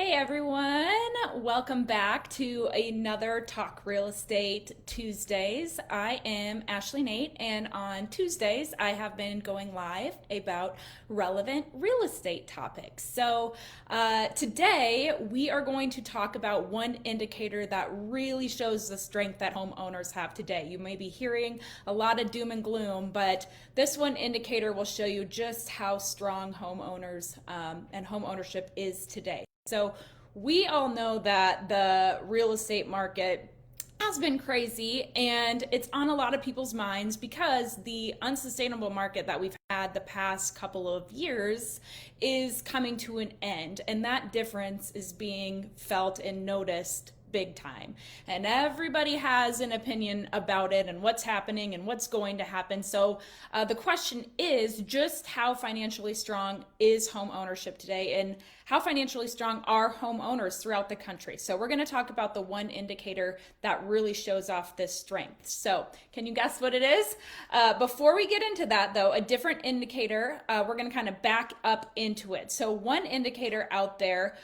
Hey everyone, welcome back to another Talk Real Estate Tuesdays. I am Ashley Nate, and on Tuesdays I have been going live about relevant real estate topics. So today we are going to talk about one indicator that really shows the strength that homeowners have today. You may be hearing a lot of doom and gloom, but this one indicator will show you just how strong homeowners and homeownership is today. So we all know that the real estate market has been crazy and it's on a lot of people's minds because the unsustainable market that we've had the past couple of years is coming to an end, and that difference is being felt and noticed big time, and everybody has an opinion about it and what's happening and what's going to happen. So the question is just how financially strong is home ownership today, and how financially strong are homeowners throughout the country. So we're going to talk about the one indicator that really shows off this strength. So can you guess what it is? Before we get into that though, a different indicator, we're going to kind of back up into it. So one indicator out there,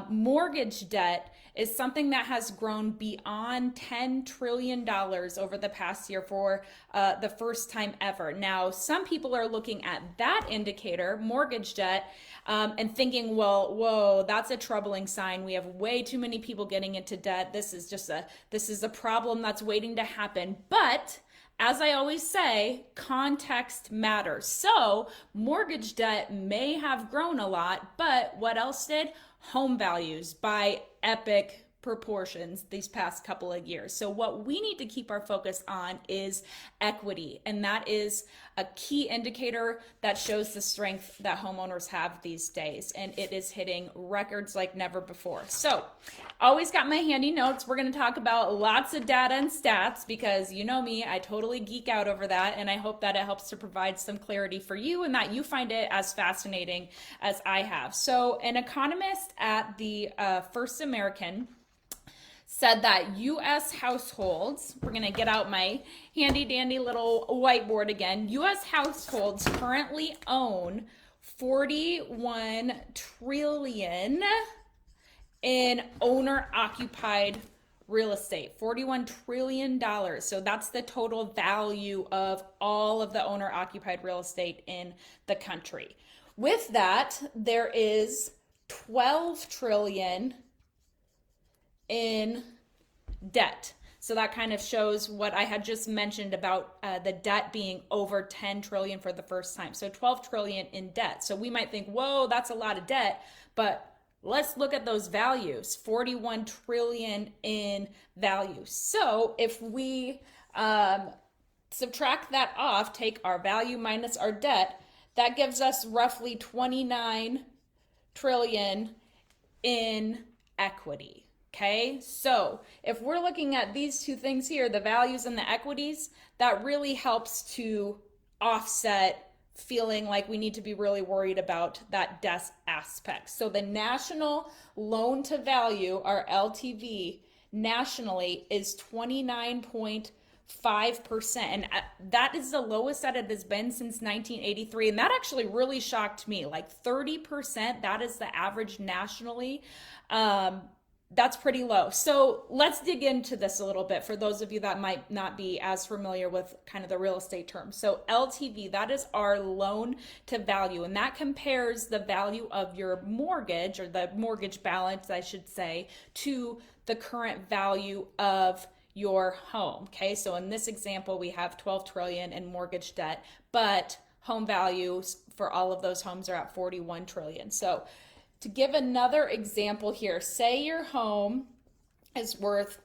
mortgage debt, is something that has grown beyond $10 trillion over the past year for the first time ever. Now, some people are looking at that indicator, mortgage debt, and thinking, well, whoa, that's a troubling sign. We have way too many people getting into debt. This is a problem that's waiting to happen. But as I always say, context matters. So mortgage debt may have grown a lot, but what else did? Home values by epic proportions these past couple of years. So what we need to keep our focus on is equity, and that is a key indicator that shows the strength that homeowners have these days, and it is hitting records like never before. So always got my handy notes. We're going to talk about lots of data and stats because you know me, I totally geek out over that, and I hope that it helps to provide some clarity for you and that you find it as fascinating as I have. So an economist at the First American said that U.S. households, we're going to get out my handy dandy little whiteboard again, U.S. households currently own 41 trillion in owner-occupied real estate, $41 trillion. So that's the total value of all of the owner-occupied real estate in the country. With that, there is 12 trillion in debt. So that kind of shows what I had just mentioned about the debt being over 10 trillion for the first time. So 12 trillion in debt. So we might think, whoa, that's a lot of debt, but let's look at those values, 41 trillion in value. So if we subtract that off, take our value minus our debt, that gives us roughly 29 trillion in equity. Okay, so if we're looking at these two things here, the values and the equities, that really helps to offset feeling like we need to be really worried about that debt aspect. So the national loan to value, our LTV, nationally is 29.5%. And that is the lowest that it has been since 1983. And that actually really shocked me. Like 30%, that is the average nationally. That's pretty low. So let's dig into this a little bit for those of you that might not be as familiar with kind of the real estate terms. So LTV, that is our loan to value, and that compares the value of your mortgage, or the mortgage balance, I should say, to the current value of your home. Okay, so in this example, we have 12 trillion in mortgage debt, but home values for all of those homes are at 41 trillion. So to give another example here, say your home is worth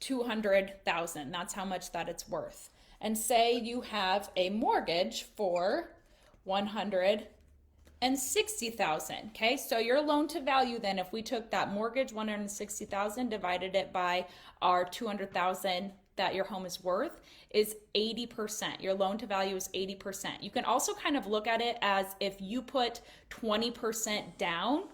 200,000. That's how much that it's worth. And say you have a mortgage for 160,000. Okay, so your loan to value then, if we took that mortgage 160,000, divided it by our 200,000 that your home is worth, is 80%. Your loan to value is 80%. You can also kind of look at it as if you put 20% down,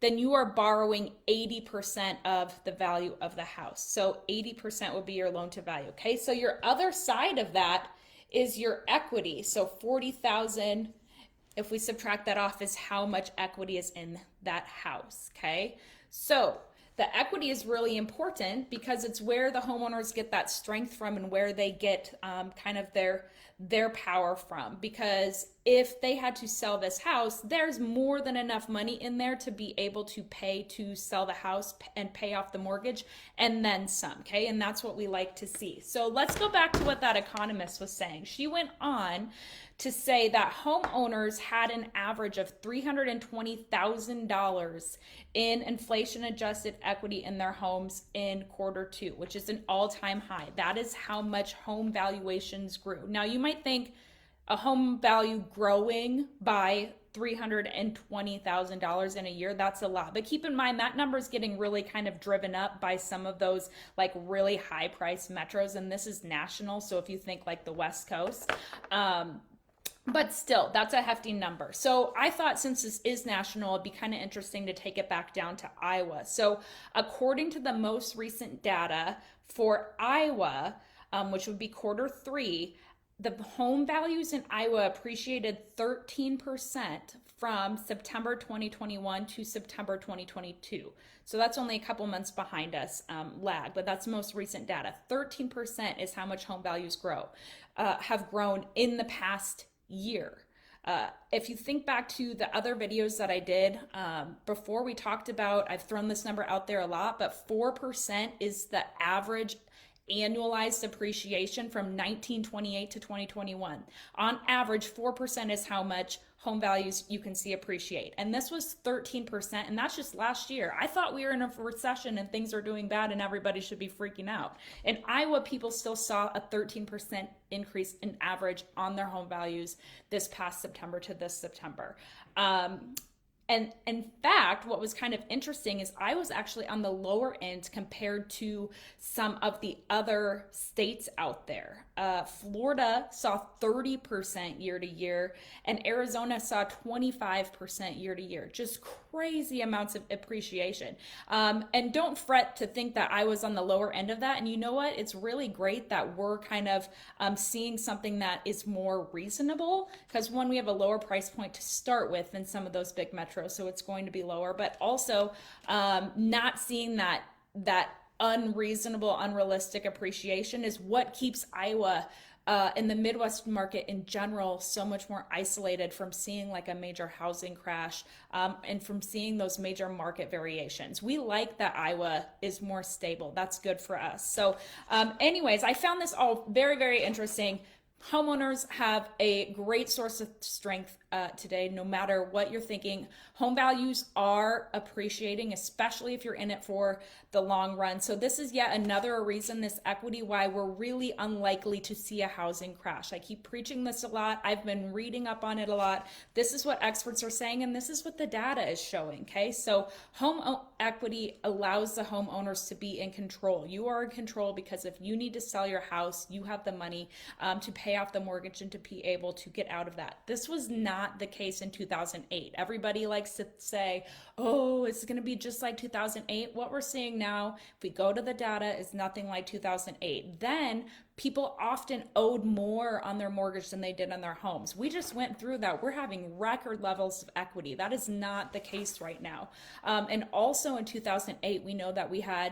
then you are borrowing 80% of the value of the house. So 80% would be your loan to value. Okay, so your other side of that is your equity. So 40,000 if we subtract that off, is how much equity is in that house, okay? So the equity is really important because it's where the homeowners get that strength from and where they get kind of their power from. Because if they had to sell this house, there's more than enough money in there to be able to pay to sell the house and pay off the mortgage and then some, okay? And that's what we like to see. So let's go back to what that economist was saying. She went on to say that homeowners had an average of $320,000 in inflation adjusted equity in their homes in Q2, which is an all-time high. That is how much home valuations grew. Now you might think a home value growing by $320,000 in a year, that's a lot. But keep in mind that number is getting really kind of driven up by some of those like really high price metros, and this is national. So if you think like the West Coast, but still, that's a hefty number. So I thought since this is national, it'd be kind of interesting to take it back down to Iowa. So according to the most recent data for Iowa, which would be Q3, the home values in Iowa appreciated 13% from September 2021 to September 2022. So that's only a couple months behind us, lag, but that's the most recent data. 13% is how much home values have grown in the past year. If you think back to the other videos that I did before, we talked about, I've thrown this number out there a lot, but 4% is the average annualized appreciation from 1928 to 2021. On average, 4% is how much home values you can see appreciate. And this was 13%, and that's just last year. I thought we were in a recession and things are doing bad and everybody should be freaking out. In Iowa, people still saw a 13% increase in average on their home values this past September to this September. And in fact, what was kind of interesting is I was actually on the lower end compared to some of the other states out there. Florida saw 30% year to year, and Arizona saw 25% year to year. Just crazy amounts of appreciation. And don't fret to think that I was on the lower end of that. And you know what? It's really great that we're kind of seeing something that is more reasonable, because one, we have a lower price point to start with than some of those big metros, so it's going to be lower, but also not seeing that unreasonable, unrealistic appreciation is what keeps Iowa in the Midwest market in general so much more isolated from seeing like a major housing crash and from seeing those major market variations. We like that Iowa is more stable. That's good for us. So anyways, I found this all very, very interesting. Homeowners have a great source of strength today, no matter what you're thinking. Home values are appreciating, especially if you're in it for the long run. So this is yet another reason, this equity, why we're really unlikely to see a housing crash. I keep preaching this a lot. I've been reading up on it a lot. This is what experts are saying, and this is what the data is showing, okay? So home equity allows the homeowners to be in control. You are in control because if you need to sell your house, you have the money to pay off the mortgage and to be able to get out of that. This was not the case in 2008. Everybody likes to say, oh, it's going to be just like 2008. What we're seeing now, if we go to the data, is nothing like 2008. Then people often owed more on their mortgage than they did on their homes. We just went through that. We're having record levels of equity. That is not the case right now. And also in 2008, we know that we had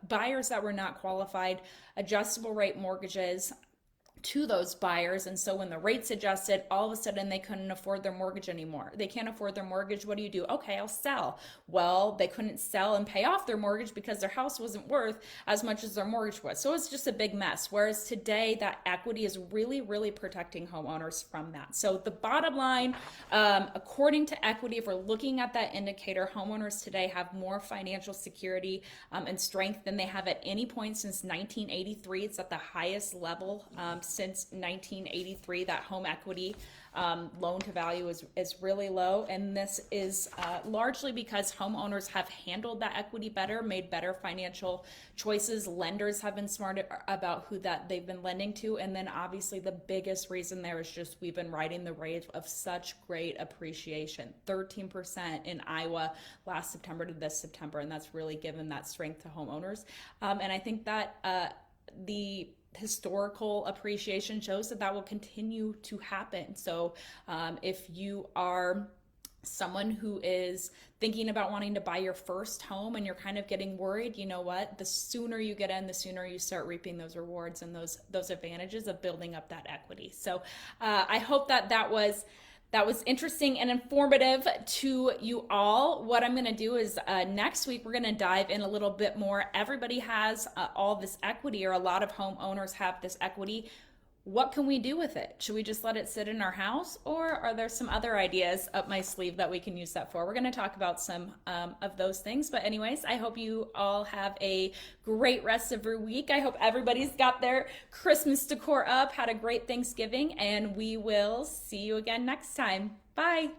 buyers that were not qualified, adjustable rate mortgages to those buyers. And so when the rates adjusted, all of a sudden they couldn't afford their mortgage anymore. They can't afford their mortgage. What do? Okay, I'll sell. Well, they couldn't sell and pay off their mortgage because their house wasn't worth as much as their mortgage was. So it's just a big mess. Whereas today, that equity is really, really protecting homeowners from that. So the bottom line, according to equity, if we're looking at that indicator, homeowners today have more financial security and strength than they have at any point since 1983. It's at the highest level since 1983. That home equity loan to value is really low, and this is largely because homeowners have handled that equity better, made better financial choices. Lenders have been smart about who that they've been lending to, and then obviously the biggest reason there is just we've been riding the wave of such great appreciation. 13% in Iowa last September to this September, and that's really given that strength to homeowners. And I think that the historical appreciation shows that that will continue to happen. So if you are someone who is thinking about wanting to buy your first home and you're kind of getting worried, you know what? The sooner you get in, the sooner you start reaping those rewards and those advantages of building up that equity. So I hope that that was interesting and informative to you all. What I'm going to do is next week, we're going to dive in a little bit more. Everybody has all this equity, or a lot of homeowners have this equity. What can we do with it? Should we just let it sit in our house, or are there some other ideas up my sleeve that we can use that for? We're going to talk about some of those things. But anyways, I hope you all have a great rest of your week. I hope everybody's got their Christmas decor up, had a great Thanksgiving, and we will see you again next time. Bye.